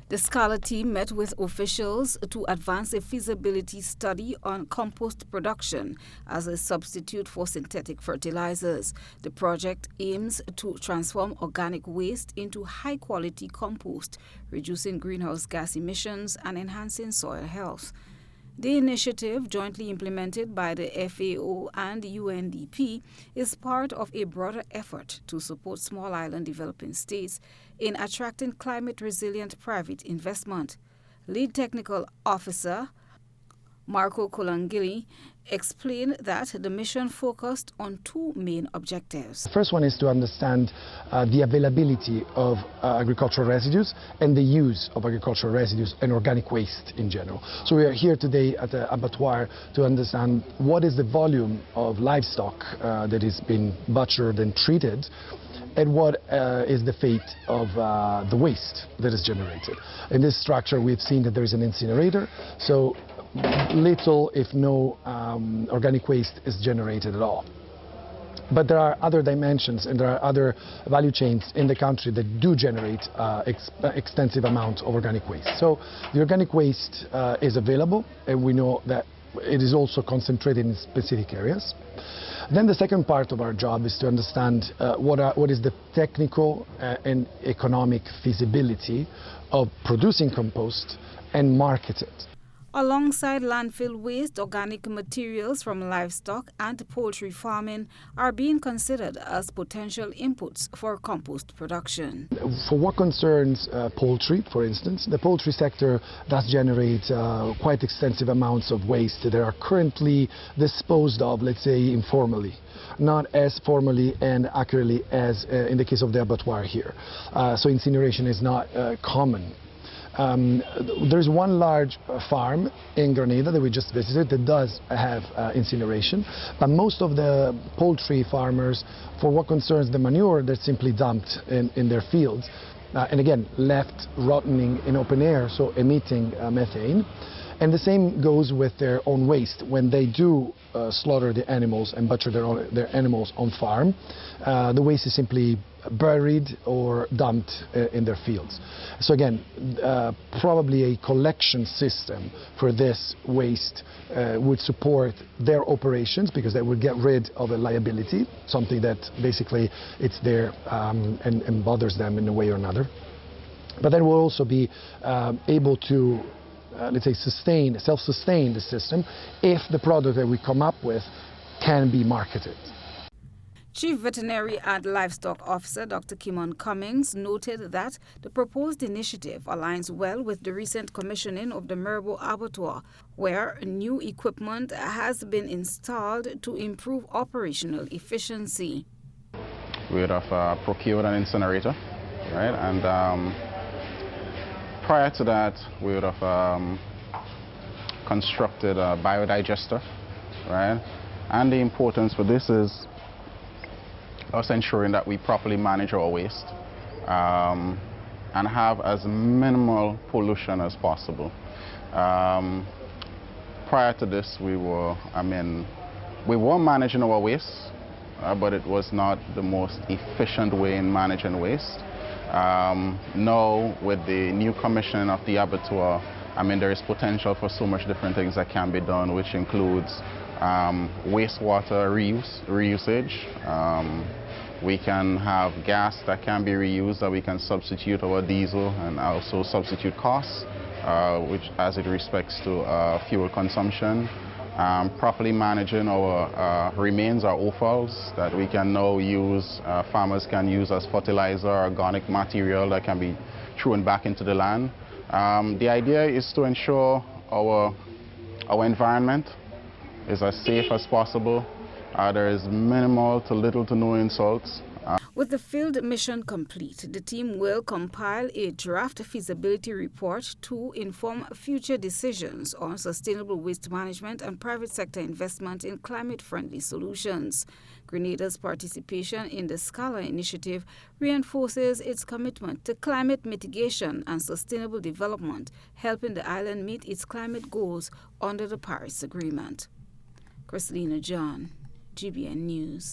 The Scala team met with officials to advance a feasibility study on compost production as a substitute for synthetic fertilizers. The project aims to transform organic waste into high-quality compost, reducing greenhouse gas emissions and enhancing soil health. The initiative, jointly implemented by the FAO and UNDP, is part of a broader effort to support small island developing states in attracting climate-resilient private investment. Lead Technical Officer Marco Colangilli explained that the mission focused on two main objectives. The first one is to understand the availability of agricultural residues and the use of agricultural residues and organic waste in general. So we are here today at the abattoir to understand what is the volume of livestock that is being butchered and treated, and what is the fate of the waste that is generated. In this structure we've seen that there is an incinerator, so little, if no, organic waste is generated at all. But there are other dimensions and there are other value chains in the country that do generate extensive amounts of organic waste. So the organic waste is available, and we know that it is also concentrated in specific areas. Then the second part of our job is to understand what is the technical and economic feasibility of producing compost and market it. Alongside landfill waste, organic materials from livestock and poultry farming are being considered as potential inputs for compost production. For what concerns poultry, for instance, the poultry sector does generate quite extensive amounts of waste that are currently disposed of, let's say, informally, not as formally and accurately as in the case of the abattoir here. So incineration is not common. There's one large farm in Grenada that we just visited that does have incineration, but most of the poultry farmers, for what concerns the manure, they're simply dumped in their fields, and again left rotting in open air, so emitting methane. And the same goes with their own waste. When they do slaughter the animals and butcher their animals on farm, the waste is simply buried or dumped in their fields. So again, probably a collection system for this waste would support their operations, because they would get rid of a liability, something that basically it's there and bothers them in a way or another. But then we'll also be able to let's say self-sustain the system if the product that we come up with can be marketed. Chief Veterinary and Livestock Officer Dr. Kimon Cummings noted that the proposed initiative aligns well with the recent commissioning of the Merbo Abattoir, where new equipment has been installed to improve operational efficiency. We would have procured an incinerator, right? And prior to that, we would have constructed a biodigester, right? And the importance for this is us ensuring that we properly manage our waste and have as minimal pollution as possible. Prior to this, we were managing our waste, but it was not the most efficient way in managing waste. Now, with the new commissioning of the abattoir, there is potential for so much different things that can be done, which includes wastewater reusage. We can have gas that can be reused, that we can substitute our diesel and also substitute costs, which as it respects to fuel consumption. Properly managing our remains, our offals, that we can now use, farmers can use as fertilizer, organic material that can be thrown back into the land. The idea is to ensure our environment is as safe as possible. There is minimal to little to no insults. With the field mission complete, the team will compile a draft feasibility report to inform future decisions on sustainable waste management and private sector investment in climate-friendly solutions. Grenada's participation in the Scala initiative reinforces its commitment to climate mitigation and sustainable development, helping the island meet its climate goals under the Paris Agreement. Christina John, GBN News.